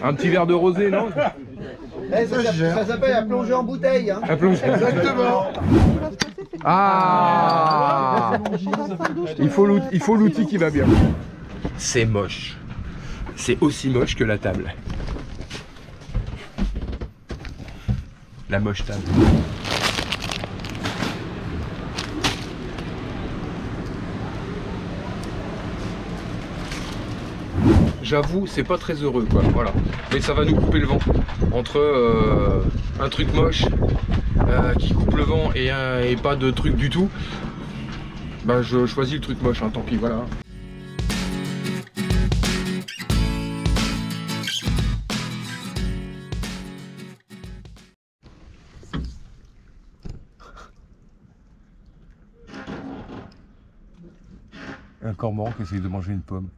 Un petit verre de rosé, non? Ça s'appelle la plongée en bouteille. Hein. La plongée. Exactement. Ah, il faut l'outil qui va bien. C'est moche. C'est aussi moche que la table. La moche table. J'avoue, c'est pas très heureux, quoi. Voilà. Mais ça va nous couper le vent. Entre un truc moche qui coupe le vent et pas de truc du tout. Bah, je choisis le truc moche, hein, tant pis, voilà. Un cormoran qui essaye de manger une pomme.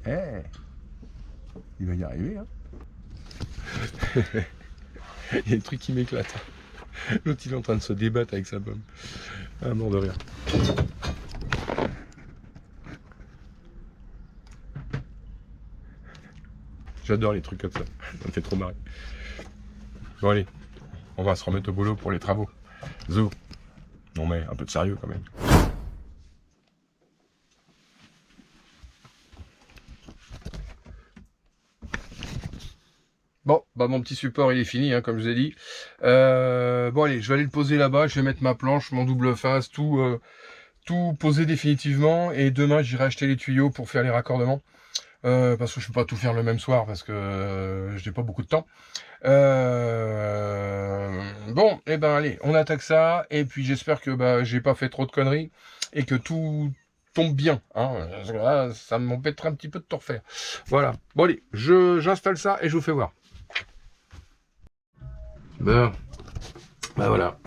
Eh, il va y arriver, hein. Il y a des trucs qui m'éclatent. L'autre il est en train de se débattre avec sa pomme. Ah, mort de rire. J'adore les trucs comme ça. Ça me fait trop marrer. Bon allez, on va se remettre au boulot pour les travaux. Zo. Non mais un peu de sérieux quand même. Bon, bah mon petit support il est fini, hein, comme je vous ai dit. Bon allez, je vais aller le poser là-bas, je vais mettre ma planche, mon double face, tout posé définitivement. Et demain j'irai acheter les tuyaux pour faire les raccordements. Parce que je ne peux pas tout faire le même soir parce que je n'ai pas beaucoup de temps. Bon, et ben allez, on attaque ça. Et puis j'espère que bah, j'ai pas fait trop de conneries et que tout tombe bien, hein, parce que là, ça m'embêterait un petit peu de tout refaire. Voilà, bon allez, j'installe ça et je vous fais voir. Ben, bah voilà,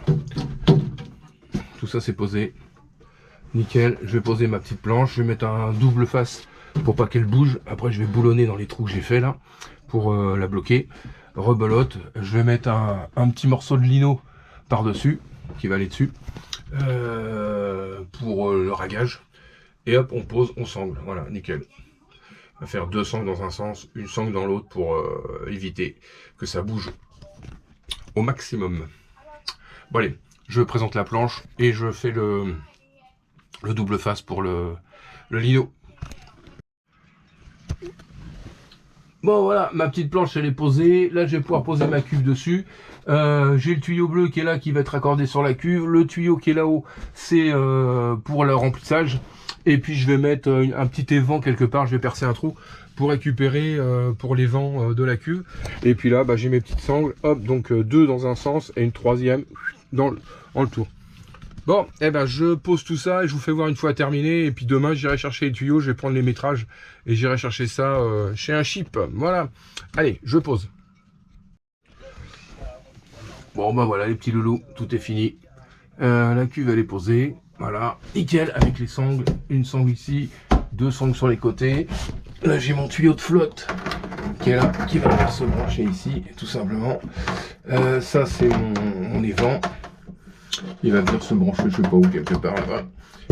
tout ça c'est posé, nickel. Je vais poser ma petite planche, je vais mettre un double face pour pas qu'elle bouge. Après je vais boulonner dans les trous que j'ai fait là pour la bloquer. Rebelote, je vais mettre un petit morceau de lino par dessus qui va aller dessus pour le ragage. Et hop, on pose, on sangle, voilà, nickel. On va faire 2 sangles dans un sens, une sangle dans l'autre pour éviter que ça bouge au maximum. Bon allez, je présente la planche et je fais le double face pour le lino. Bon voilà, ma petite planche elle est posée. Là je vais pouvoir poser ma cuve dessus. J'ai le tuyau bleu qui est là qui va être raccordé sur la cuve. Le tuyau qui est là-haut c'est pour le remplissage. Et puis je vais mettre un petit évent quelque part. Je vais percer un trou pour récupérer pour les vents de la cuve. Et puis là bah, j'ai mes petites sangles. Hop, donc 2 dans un sens et une 3e dans le tour. Bon, eh ben je pose tout ça et je vous fais voir une fois terminé. Et puis demain, j'irai chercher les tuyaux, je vais prendre les métrages et j'irai chercher ça chez un chip. Voilà. Allez, je pose. Bon, ben voilà les petits loulous, tout est fini. La cuve, elle est posée. Voilà, nickel, avec les sangles. Une sangle ici, 2 sangles sur les côtés. Là, j'ai mon tuyau de flotte qui est là, qui va venir se brancher ici, tout simplement. Ça, c'est mon évent. Il va venir se brancher, je sais pas où, quelque part là-bas.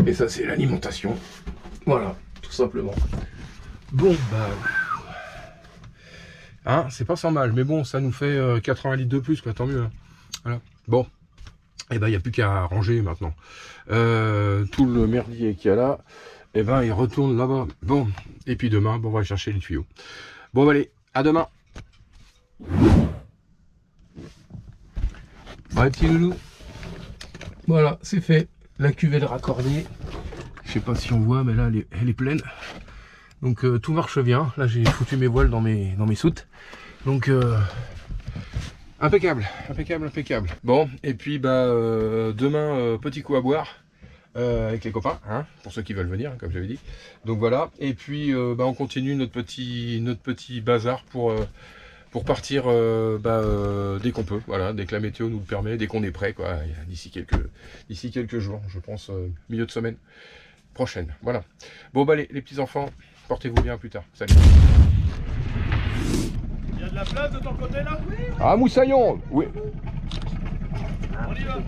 Et ça, c'est l'alimentation. Voilà, tout simplement. Bon, bah... Hein, c'est pas sans mal, mais bon, ça nous fait 80 litres de plus, quoi, tant mieux. Hein. Voilà. Bon, et ben, il n'y a plus qu'à ranger maintenant. Tout le merdier qu'il y a là, et ben, il retourne là-bas. Bon, et puis demain, bon, on va chercher les tuyaux. Bon, allez, à demain. Ouais, petit loulou. Voilà, c'est fait. La cuve est raccordée. Je sais pas si on voit, mais là, elle est pleine. Donc, tout marche bien. Là, j'ai foutu mes voiles dans mes soutes. Donc, impeccable, impeccable, impeccable. Bon, et puis, bah, demain, petit coup à boire avec les copains, hein, pour ceux qui veulent venir, comme je l'avais dit. Donc, voilà. Et puis, bah, on continue notre petit bazar pour partir dès qu'on peut, voilà, dès que la météo nous le permet, dès qu'on est prêt, quoi, d'ici quelques jours, je pense milieu de semaine prochaine, voilà. Bon bah les petits enfants, portez-vous bien, à plus tard, salut. Il y a de la place de ton côté là? Ah Moussaillon, oui. On y va.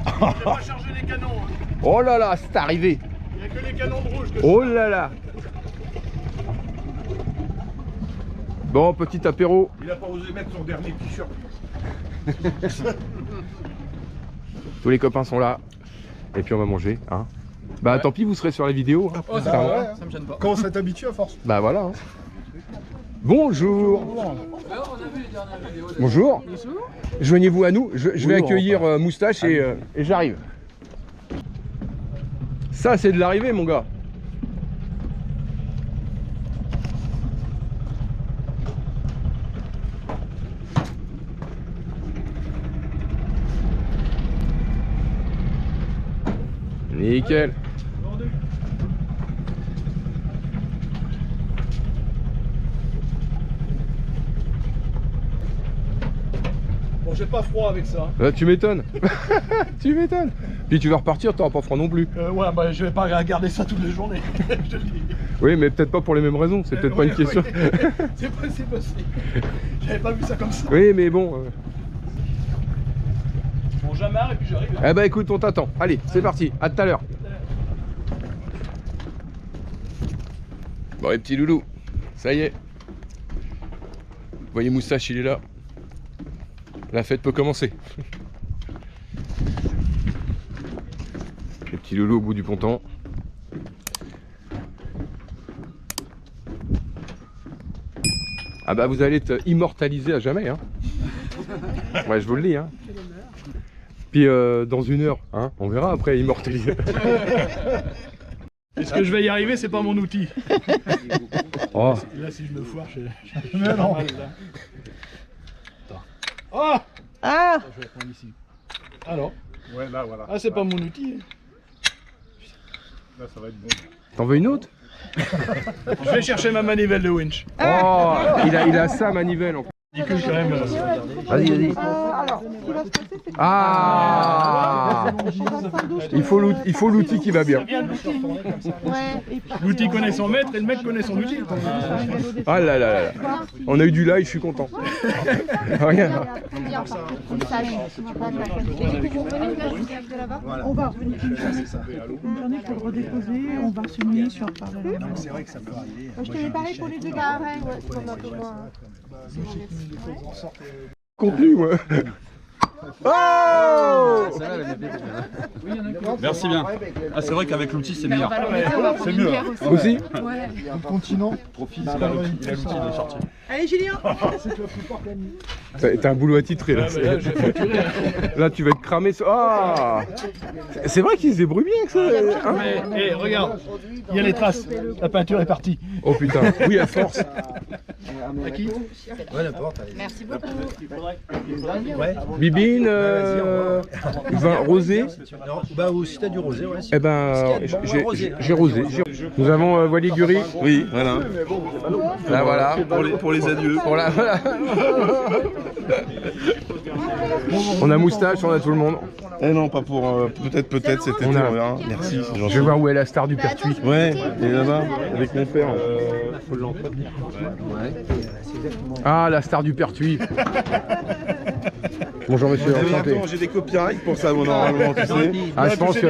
On va pas charger les canons. Hein. Oh là là, c'est arrivé. Il n'y a que les canons de rouge que oh là là. Bon, petit apéro. Il a pas osé mettre son dernier t-shirt. Tous les copains sont là. Et puis on va manger, hein. Bah tant pis, vous serez sur la vidéo. Hein. Oh, ça me gêne pas. Quand on s'est habitué à force. Bah voilà. Hein. Bonjour. Bonjour. Joignez-vous à nous. Je vais accueillir Moustache et j'arrive. Ça, c'est de l'arrivée, mon gars. Nickel. Bon, j'ai pas froid avec ça. Tu m'étonnes. Tu m'étonnes. Puis tu vas repartir, t'auras pas froid non plus. Ouais, bah je vais pas garder ça toutes les journées. Je te le dis. Oui, mais peut-être pas pour les mêmes raisons. C'est peut-être pas une question. C'est possible aussi. J'avais pas vu ça comme ça. Oui, mais bon. Bon, j'amarre et puis j'arrive. Eh bah écoute, on t'attend. Allez, c'est parti. À tout à l'heure. Bon, les petits loulous, ça y est. Vous voyez, Moustache, il est là. La fête peut commencer. Les petits loulous au bout du ponton. Ah bah vous allez être immortalisé à jamais, hein. Ouais, je vous le dis, hein. Puis dans 1 heure, hein, on verra après immortalisé. Est-ce que je vais y arriver? C'est pas mon outil. Oh. Là, si je me foire, je... Mais non. Oh. Ah! Je vais prendre ici. Alors? Ouais, là, voilà. Ah, c'est pas mon outil. Là, ça va être bon. T'en veux une autre? Je vais chercher ma manivelle de winch. Oh, il a sa manivelle en plus. Quand même. Vas-y, vas-y. Alors, ce qui va se passer, c'est que Ah, il faut l'outil qui va bien. ouais, et puis, L'outil connaît son maître et le maître connaît son outil. Ah là là là. On a eu du live, je suis content. Regarde. on va revenir une journée pour le redéposer, on va se mouiller sur parler. C'est vrai que ça peut arriver. Je te l'ai parlé pour les deux gars, ouais, on a un peu moins. Contenu, moi. Oh! Merci bien. Ah, c'est vrai qu'avec l'outil, c'est meilleur. C'est mieux. Aussi? Le continent. Il a l'outil de sortie. Allez, Julien! T'as un boulot attitré là. Là, tu vas être cramé. Ah! C'est vrai qu'il se débrouille bien avec ça. Hein? Mais regarde, il y a les traces. La peinture est partie. Oh putain, oui, à force. À qui? Ouais, n'importe. Merci beaucoup. Ouais. Bibine, vin rosé. Non, bah aussi t'as du rosé, ouais. Eh ben, j'ai rosé. Nous avons Waliguri. Oui, voilà. Là, voilà. Pour les adieux. Pour la, voilà. On a Moustache, on a tout le monde. Eh non, pas pour... peut-être cet été, on verra. Merci, c'est Je gentil. vais voir où est la star du Pertuis. Ouais, il est là-bas, avec mon père. Ah, la star du Pertuis. Bonjour monsieur, enchanté. J'ai des copyrights pour ça, bon, normalement, tu sais. Ah, je pense que...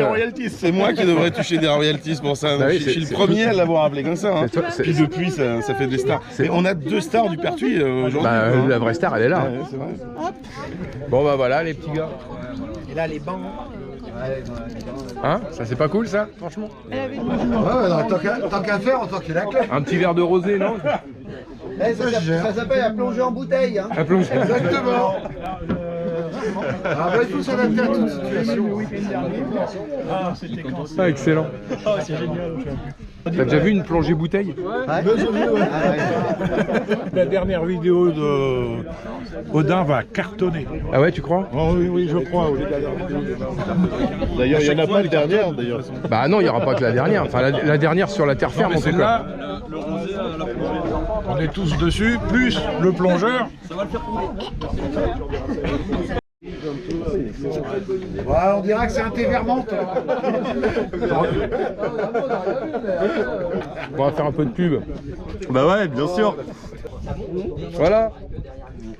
C'est moi qui devrais toucher des royalties pour ça. Bah oui, je suis le premier à l'avoir appelé comme ça. Hein. Puis depuis, ça fait des stars. Mais on a 2 stars du Pertuis aujourd'hui. Bah, la vraie star, elle est là. Ouais, c'est vrai. Bon bah voilà les petits gars. Et là, les bancs. Hein? Ça c'est pas cool ça, franchement? Ouais, tant qu'à faire, en tant que la clé. Un petit verre de rosé, non? Ça s'appelle la plongée en bouteille. Hein. Un plongeon. Exactement. Ah, bah, il faut s'adapter à toute situation. Ah, c'était quand Ah, excellent. Ah, c'est génial. T'as déjà vu une plongée bouteille? La dernière vidéo de Odin va cartonner. Ah ouais, tu crois? Oh, oui, je crois. Oui. D'ailleurs, il n'y en a pas de dernière, d'ailleurs. Bah non, il n'y aura pas que la dernière. Enfin, la dernière sur la terre ferme en tout cas. Celle-là, on est tous dessus, plus le plongeur. Ouais, on dira que c'est un thé vermente. On va faire un peu de pub. Bah ouais, bien sûr. Voilà.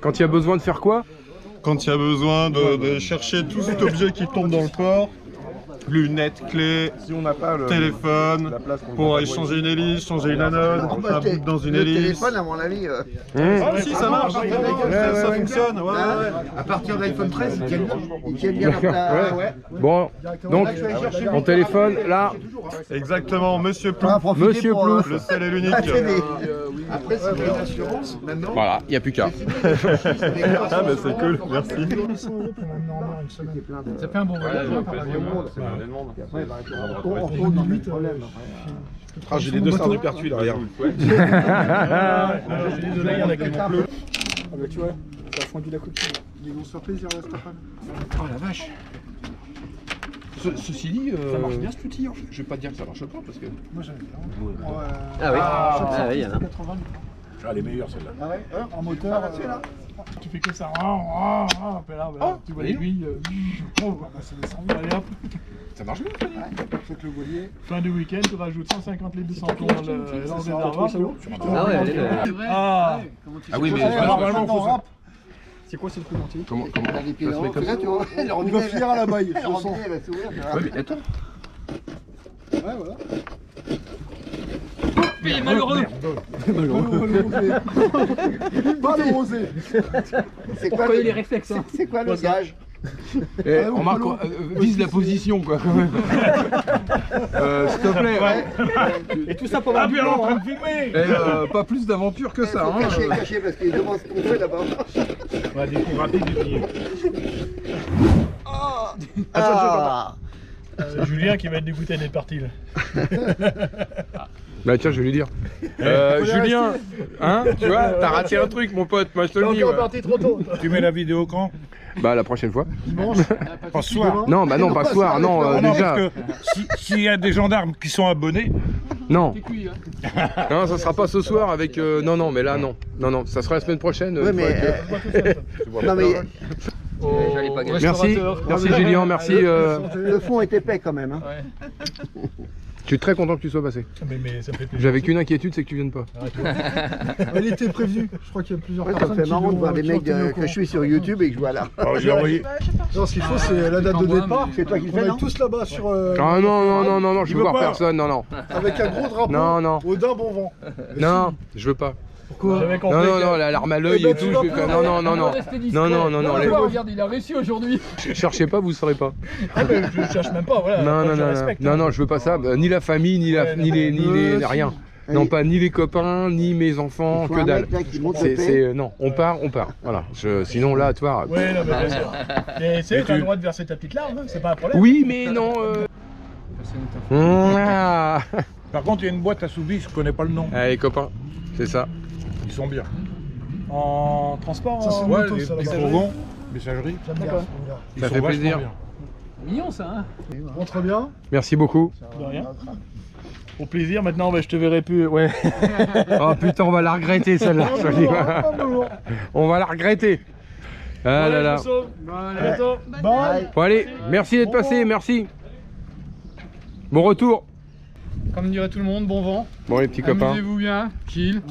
Quand il y a besoin de faire quoi? Quand il y a besoin de chercher tout cet objet qui tombe dans le port, lunettes, clés, Si on n'a pas le téléphone, la place qu'on pour va aller changer une hélice, changer une anode, un bout dans une hélice. téléphone, à mon avis. Ah si, ça marche, ça fonctionne. Ouais, ouais. À partir d'iPhone 13, ils tiennent bien la Ouais. Bon, donc, mon téléphone, là, Exactement, Monsieur Plouf, Monsieur Plouf. le seul et l'unique. Après, c'est une assurance. Maintenant, Voilà, il n'y a plus qu'à. Ah bah c'est cool, merci. Ça fait un bon voyage. Ah, j'ai les deux stars du Pertuis là, regarde. Je suis désolé, il y en a qui m'ont plu. Ah bah tu vois, ça a fondu la copine. Ils vont se faire plaisir à Stéphane. Oh la vache. Ceci dit, Ça marche bien ce outil. je vais pas te dire que ça marche pas parce que. Moi j'aime bien. Ah oui, ah oui, il y en a. 80. Ah, les meilleures celles-là. Ah ouais, en moteur. Là. Tu fais que ça. Puis là, tu vois l'aiguille. C'est des 100 Allez hop. Ça marche bien. Faut que le voilier. Fin du week-end, tu rajoutes 150 litres de samplon dans le réservoir. C'est bon. Ah ouais, elle est belle. Ah, oui, mais Normalement, faut ça. c'est quoi, c'est le plus entier? Comment Il a les pieds ça se met là, comme ça tu vois. Il va finir à la baille. Le robinet va s'ouvrir. Ouais, mais attends. Ouais, voilà. Mais malheureux. Pas le rosé. C'est quoi les réflexes, hein. C'est quoi le gage? On marque, vise la position quoi quand même. S'il te plaît. Et tout ça pour avoir du blanc, hein. Pas plus d'aventure que ça. Hein. Caché, parce qu'ils demandent ce qu'on fait là-bas. On va découvrir rapide du billet. Julien qui va être dégoûté d'être parti là. Bah tiens, je vais lui dire. Julien, hein, tu vois, t'as raté un truc mon pote, moi je te le dis. Ouais. parti trop tôt. Tu mets la vidéo quand? Bah la prochaine fois. Pas ce soir. Non, bah non, pas ce soir, non, Non, déjà. parce que s'il y a des gendarmes qui sont abonnés, Non. Cuit, hein. Non, ça sera pas ce soir avec. Non, non, mais là, non. Non, non, ça sera la semaine prochaine. Ouais, une fois mais. que- Non, mais J'allais pas gagner. Merci, merci Julien, merci. le fond est épais quand même. Hein. Je suis très content que tu sois passé. Mais ça fait plaisir. J'avais qu'une inquiétude, c'est que tu viennes pas. Elle était prévue. Je crois qu'il y a plusieurs personnes. Ça fait marrant de voir des mecs que je suis sur YouTube et que je vois là. j'ai envoyé. Non, ce qu'il faut, c'est la date de départ. C'est toi qui le fais. On est tous là-bas sur. Ah non, non, non, non, non, je veux voir personne, non, non. Avec un gros drapeau. Non, non. Au d'un bon vent. Non, je veux pas. Pourquoi? Non, non, non, la larme à l'œil et tout. Je vais... Non, non, non, non. Non, non, non, non. Regarde, il a réussi aujourd'hui. Cherchez pas, vous saurez pas. Ah mais je cherche même pas, voilà. Non, non, Je non, respecte, non, hein. non, je veux pas ça. Ni la famille, ni les rien. Non, pas ni les copains, ni mes enfants, que dalle. Non, on part, on part. Voilà. Sinon là, toi. Ouais, non, mais bien sûr. Et tu sais, t'as le droit de verser ta petite larme, hein, c'est pas un problème. Oui, mais non. Ah. Par contre, il y a une boîte à Soubise, je connais pas le nom. Allez, copains, c'est ça. Ils sont bien. En transport, Ouais, les fourgons, messagerie. Ça fait plaisir. mignon ça, hein. Rentre bien. Merci beaucoup. De rien. Au plaisir, maintenant bah, je te verrai plus. Ouais. Oh putain, on va la regretter celle-là. On va la regretter. Ah là là. À bientôt. Bye. Bon allez, merci d'être passé, merci. Bon retour. Comme dirait tout le monde, bon vent. Bon les petits copains, Amusez-vous bien. Chill.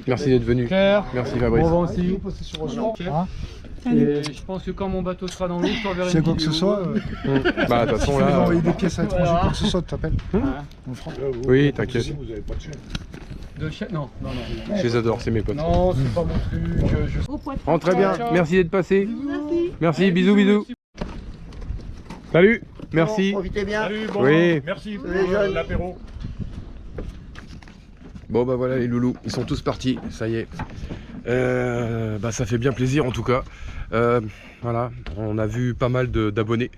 merci d'être venu. Claire. Merci Fabrice. Bon vent aussi. Et je pense que quand mon bateau sera dans l'eau, je t'enverrai une quoi que ce vidéo. soit. Bah de toute façon là. Envoyer des pièces à l'étranger, quoi que ce soit, tu t'appelles. Oui, t'inquiète. Vous avez pas de chaîne. De chien. Non, non, non. Je les adore, c'est mes potes. Non, c'est pas mon truc. Rentrez bien, merci d'être passé. Merci, bisous, bisous. Salut, merci. Profitez bien. Salut, bon Oui. vent. Merci pour Les jeunes. l'apéro. Bon bah voilà les loulous, ils sont tous partis, ça y est. Bah ça fait bien plaisir en tout cas. Voilà, on a vu pas mal d'abonnés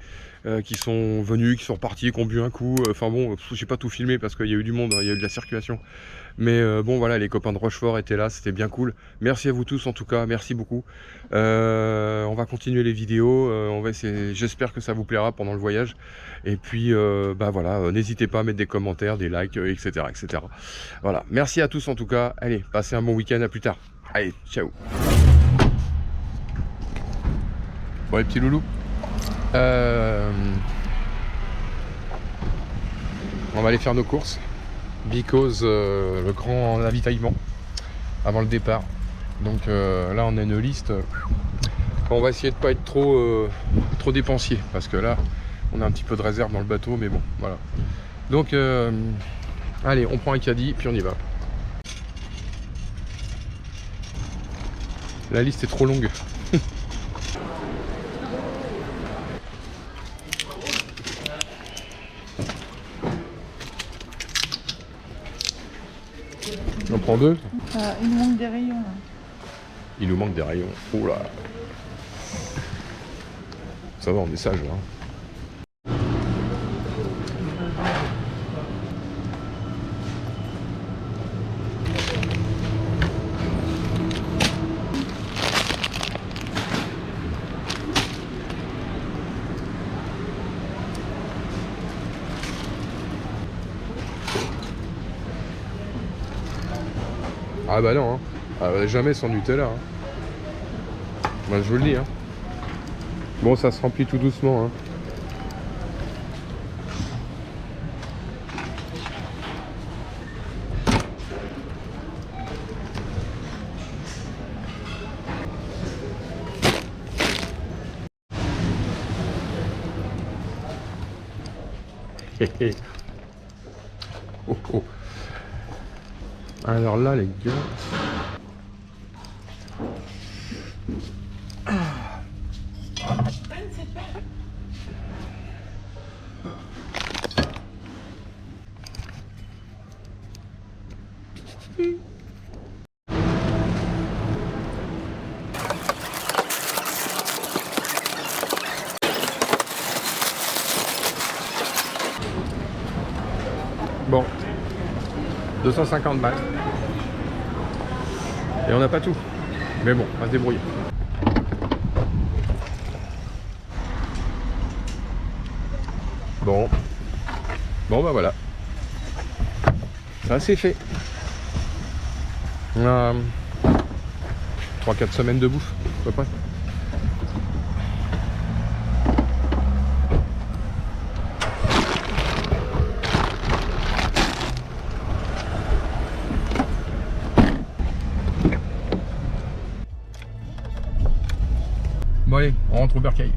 qui sont venus, qui sont repartis, qui ont bu un coup. Enfin bon, j'ai pas tout filmé parce qu'il y a eu du monde, il y a eu de la circulation. Mais bon voilà, les copains de Rochefort étaient là, c'était bien cool. Merci à vous tous en tout cas, merci beaucoup. On va continuer les vidéos, on va essayer, j'espère que ça vous plaira pendant le voyage. Et puis bah voilà, n'hésitez pas à mettre des commentaires, des likes, etc., etc. Voilà, merci à tous en tout cas. Allez, passez un bon week-end, à plus tard. Allez, ciao. Bon les petits loulous. On va aller faire nos courses. Because le grand avitaillement avant le départ. Donc là on a une liste. On va essayer de pas être trop dépensier parce que là On a un petit peu de réserve dans le bateau, mais bon, voilà. Donc, allez, on prend un caddie, puis on y va. La liste est trop longue. On prend 2. Il nous manque des rayons là. Il nous manque des rayons. Oh là. Ça va, on est sage là. Ah bah non, hein. Ah bah jamais sans Nutella. Hein. Moi je vous le dis. Hein. Bon, ça se remplit tout doucement. Hein. Oh, oh. Alors là les gars, bon, 250 balles. Et on n'a pas tout. Mais bon, on va se débrouiller. Bon. Bon bah voilà. Ça c'est fait. On a 3-4 semaines de bouffe, à peu près. Bon allez, on rentre au bercail.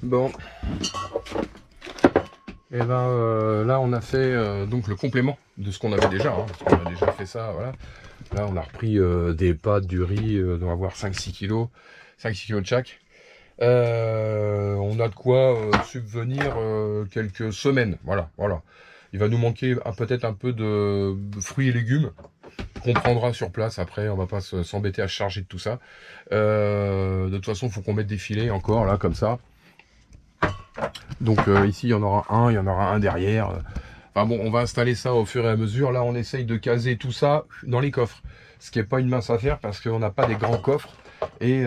Bon. Et ben là on a fait donc le complément de ce qu'on avait déjà, hein, parce qu'on a déjà fait ça, voilà. Là on a repris des pâtes, du riz, on doit avoir 5-6 kilos, 5-6 kilos de chaque. On a de quoi subvenir quelques semaines, voilà. Il va nous manquer peut-être un peu de fruits et légumes qu'on prendra sur place après, on va pas s'embêter à charger de tout ça. De toute façon, il faut qu'on mette des filets encore là comme ça. Donc ici il y en aura un derrière. Enfin bon, on va installer ça au fur et à mesure. Là on essaye de caser tout ça dans les coffres, ce qui n'est pas une mince affaire parce qu'on n'a pas des grands coffres. Et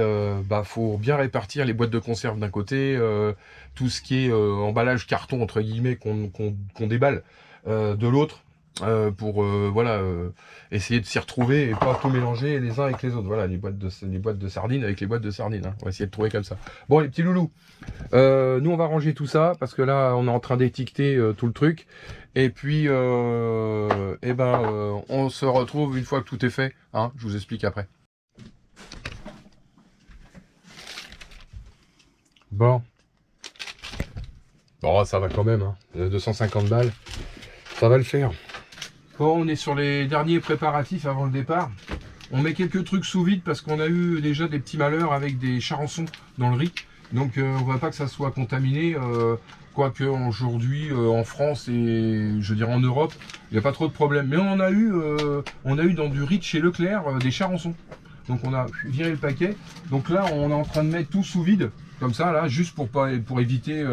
faut bien répartir les boîtes de conserve d'un côté, tout ce qui est emballage carton entre guillemets qu'on déballe de l'autre, pour essayer de s'y retrouver et pas tout mélanger les uns avec les autres. Voilà, les boîtes de sardines avec les boîtes de sardines, hein. On va essayer de trouver comme ça. Bon les petits loulous, nous on va ranger tout ça parce que là on est en train d'étiqueter tout le truc. Et puis on se retrouve une fois que tout est fait, hein, je vous explique après. Bon, ça va quand même, hein. 250 balles, ça va le faire. Bon, on est sur les derniers préparatifs avant le départ. On met quelques trucs sous vide parce qu'on a eu déjà des petits malheurs avec des charançons dans le riz. Donc on ne va pas que ça soit contaminé, quoique aujourd'hui en France et je dirais en Europe, il n'y a pas trop de problèmes. Mais on a eu dans du riz de chez Leclerc des charançons. Donc on a viré le paquet. Donc là on est en train de mettre tout sous vide. Comme ça, là, juste pour éviter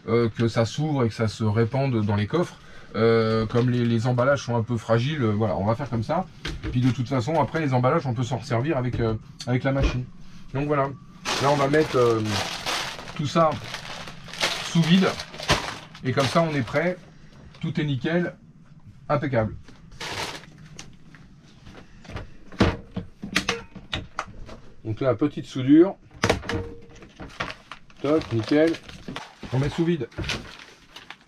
que ça s'ouvre et que ça se répande dans les coffres. Comme les emballages sont un peu fragiles, voilà, on va faire comme ça. Et puis de toute façon, après les emballages, on peut s'en resservir avec la machine. Donc voilà, là on va mettre tout ça sous vide. Et comme ça, on est prêt. Tout est nickel, impeccable. Donc là, petite soudure. Top, nickel. On met sous vide.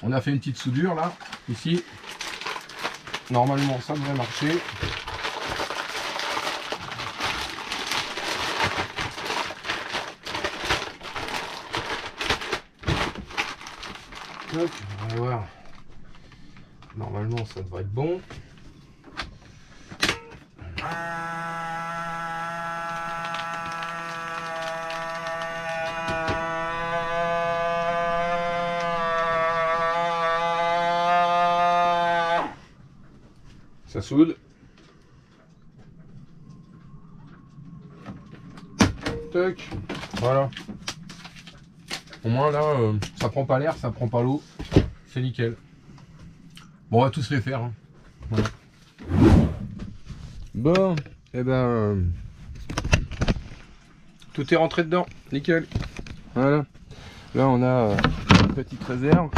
On a fait une petite soudure là, ici. Normalement, ça devrait marcher. Toc, on va voir. Normalement ça devrait être bon. Ça soude. Toc, voilà. Au moins là, ça prend pas l'air, ça prend pas l'eau. C'est nickel. Bon, on va tous les faire. Hein. Voilà. Bon, et ben, tout est rentré dedans, nickel. Voilà. Là, on a une petite réserve.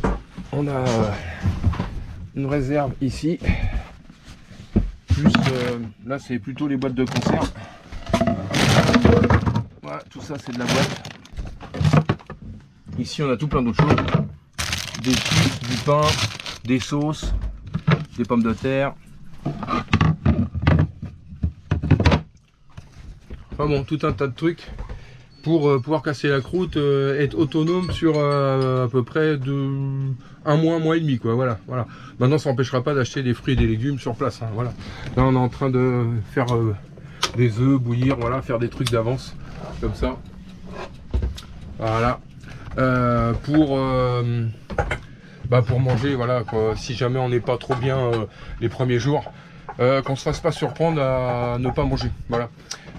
Hop. On a une réserve ici. Plus, là, c'est plutôt les boîtes de conserve. Voilà, tout ça, c'est de la boîte. Ici, on a tout plein d'autres choses. Des chips, du pain, des sauces, des pommes de terre. Enfin bon, tout un tas de trucs pour pouvoir casser la croûte, être autonome sur à peu près un mois et demi, quoi. Voilà, voilà. Maintenant, ça n'empêchera pas d'acheter des fruits et des légumes sur place. Hein, voilà. Là, on est en train de faire des œufs, bouillir, voilà, faire des trucs d'avance comme ça. Voilà. Pour manger, voilà, quoi, si jamais on n'est pas trop bien les premiers jours, qu'on se fasse pas surprendre à ne pas manger, voilà.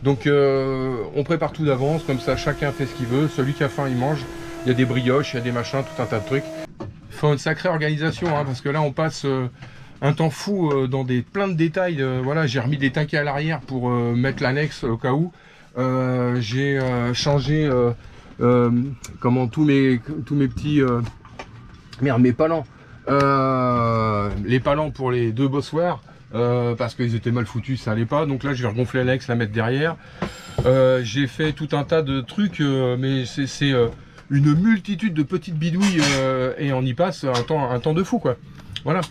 Donc on prépare tout d'avance, comme ça chacun fait ce qu'il veut, celui qui a faim il mange, il y a des brioches, il y a des machins, tout un tas de trucs. Il faut une sacrée organisation, hein, parce que là on passe un temps fou dans plein de détails, voilà, j'ai remis des taquets à l'arrière pour mettre l'annexe au cas où, j'ai changé comment tous mes petits mes palans, les palans pour les deux bossoirs, parce qu'ils étaient mal foutus, ça allait pas, donc là je vais regonfler l'annexe, la mettre derrière. J'ai fait tout un tas de trucs, mais c'est une multitude de petites bidouilles, et on y passe un temps de fou, quoi. Voilà.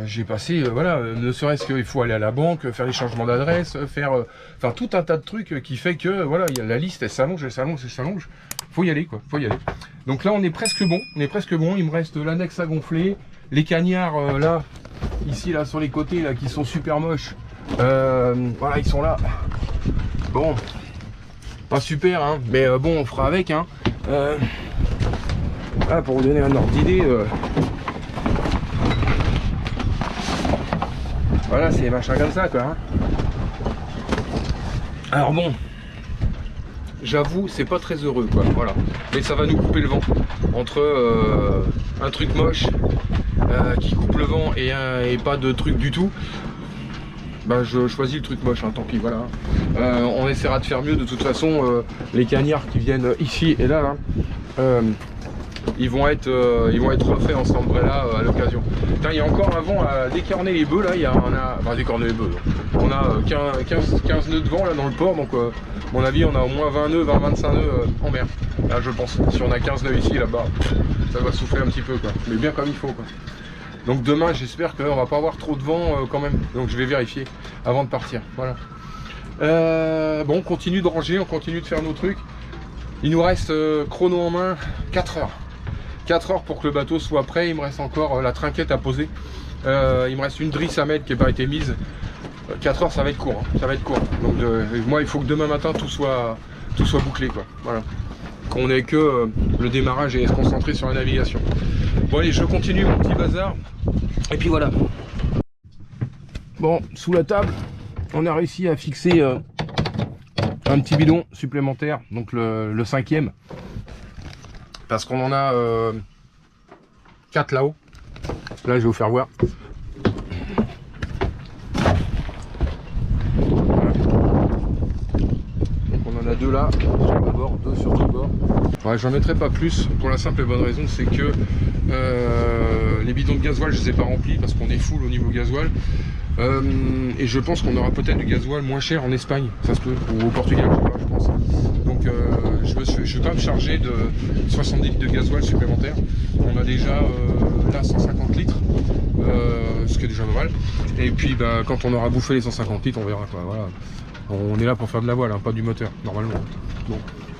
J'ai passé, voilà, ne serait-ce qu'il faut aller à la banque, faire les changements d'adresse, faire tout un tas de trucs qui fait que, voilà, la liste elle s'allonge, elle s'allonge, elle s'allonge. Faut y aller, quoi, faut y aller. Donc là on est presque bon, il me reste l'annexe à gonfler, les cagnards là, ici là sur les côtés là qui sont super moches, voilà, ils sont là. Bon, pas super, hein, mais bon, on fera avec, hein. Là, pour vous donner un ordre d'idée, voilà, c'est des machins comme ça, quoi, hein. Alors bon, j'avoue, c'est pas très heureux, quoi, voilà. Mais ça va nous couper le vent entre un truc moche qui coupe le vent et pas de truc du tout. Bah, je choisis le truc moche, hein, tant pis, voilà. On essaiera de faire mieux, de toute façon. Les cagnards qui viennent ici et là, ils vont être refaits en Sambrella à l'occasion. Il y a encore un vent à décorner les bœufs, là, décorner les bœufs. On a 15 nœuds de vent là dans le port, donc à mon avis on a au moins 20 nœuds, 20-25 nœuds en mer. Là je pense, si on a 15 nœuds ici, là-bas, ça va souffler un petit peu, quoi. Mais bien comme il faut, quoi. Donc demain j'espère qu'on va pas avoir trop de vent quand même, donc je vais vérifier avant de partir, voilà. Bon, on continue de ranger, on continue de faire nos trucs. Il nous reste chrono en main 4 heures. 4 heures pour que le bateau soit prêt. Il me reste encore la trinquette à poser. Il me reste une drisse à mettre qui n'a pas été mise. 4 heures ça va être court, hein. Ça va être court. Donc moi il faut que demain matin tout soit bouclé, quoi. Voilà. Qu'on ait que le démarrage et se concentrer sur la navigation. Bon allez, je continue mon petit bazar. Et puis voilà. Bon, sous la table, on a réussi à fixer un petit bidon supplémentaire, donc le 5e. Parce qu'on en a 4 là-haut. Là je vais vous faire voir. Voilà. Donc on en a 2 là, sur le bord, 2 sur le bord. Ouais, j'en mettrai pas plus pour la simple et bonne raison, c'est que les bidons de gasoil je les ai pas remplis parce qu'on est full au niveau gasoil. Et je pense qu'on aura peut-être du gasoil moins cher en Espagne, ça se peut, ou au Portugal, je sais pas, je pense. Donc je vais pas me charger de 70 litres de gasoil supplémentaire. On a déjà là 150 litres, ce qui est déjà pas mal. Et puis bah, quand on aura bouffé les 150 litres, on verra, quoi. Voilà. On est là pour faire de la voile, hein, pas du moteur, normalement. Bon.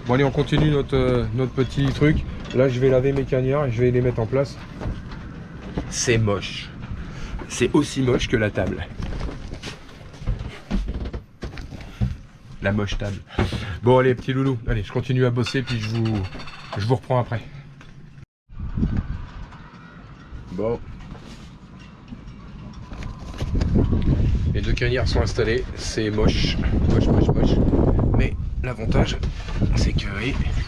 Bon allez, on continue notre petit truc. Là je vais laver mes cagnards et je vais les mettre en place. C'est moche. C'est aussi moche que la table. La moche table. Bon allez petit loulou, allez je continue à bosser puis je vous reprends après. Bon. Les 2 cagnards sont installés, c'est moche. Moche. Mais l'avantage c'est que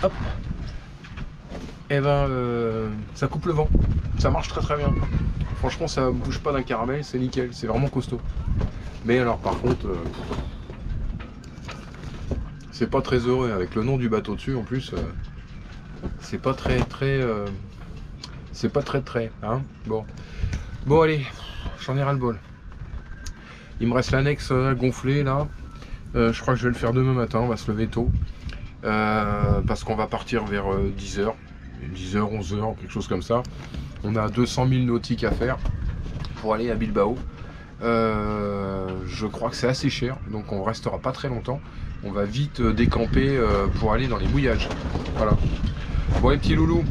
hop. Et ben ça coupe le vent. Ça marche très bien. Franchement ça bouge pas d'un caramel, c'est nickel, c'est vraiment costaud. Mais alors par contre c'est pas très heureux avec le nom du bateau dessus en plus. C'est pas très c'est pas très hein. Bon allez, j'en ai ras le bol. Il me reste l'annexe gonflée là. Je crois que je vais le faire demain matin, on va se lever tôt. Parce qu'on va partir vers 10h, 11h, quelque chose comme ça. On a 200 000 nautiques à faire pour aller à Bilbao. Je crois que c'est assez cher, donc on restera pas très longtemps. On va vite décamper pour aller dans les mouillages. Voilà. Bon les petits loulous,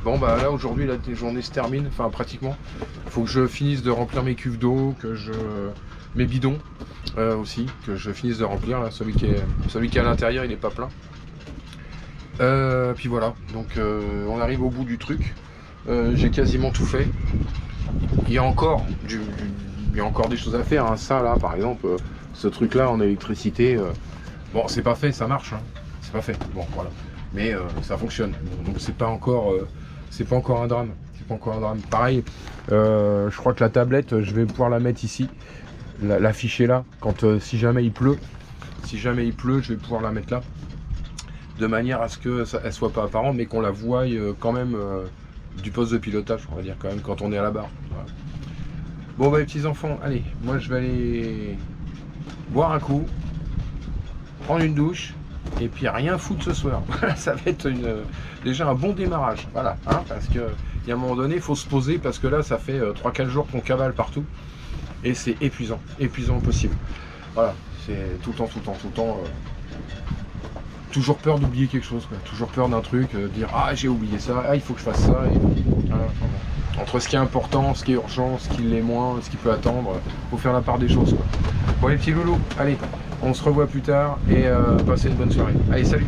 bon bah là aujourd'hui la journée se termine, enfin pratiquement. Il faut que je finisse de remplir mes cuves d'eau, mes bidons aussi, que je finisse de remplir. Là, celui qui est à l'intérieur il n'est pas plein. Puis voilà, donc on arrive au bout du truc. J'ai quasiment tout fait. Il y a encore des choses à faire, hein. Ça là par exemple, ce truc là en électricité, bon c'est pas fait, ça marche, hein. C'est pas fait, bon voilà, mais ça fonctionne, donc c'est pas encore un drame, pareil. Je crois que la tablette je vais pouvoir la mettre ici, l'afficher là, quand si jamais il pleut, je vais pouvoir la mettre là, de manière à ce que elle soit pas apparente mais qu'on la voie quand même du poste de pilotage, on va dire quand même, quand on est à la barre. Voilà. Bon bah les petits enfants, allez, moi je vais aller boire un coup, prendre une douche et puis rien foutre ce soir. Ça va être déjà un bon démarrage, voilà, hein, parce que il y a un moment donné il faut se poser, parce que là ça fait 3-4 jours qu'on cavale partout et c'est épuisant possible. Voilà, c'est tout le temps toujours peur d'oublier quelque chose, quoi. Toujours peur d'un truc, dire ah j'ai oublié ça, ah il faut que je fasse ça, et voilà, enfin, entre ce qui est important, ce qui est urgent, ce qui l'est moins, ce qui peut attendre, faut faire la part des choses, quoi. Bon les petits loulous, allez, on se revoit plus tard et passez une bonne soirée. Allez salut.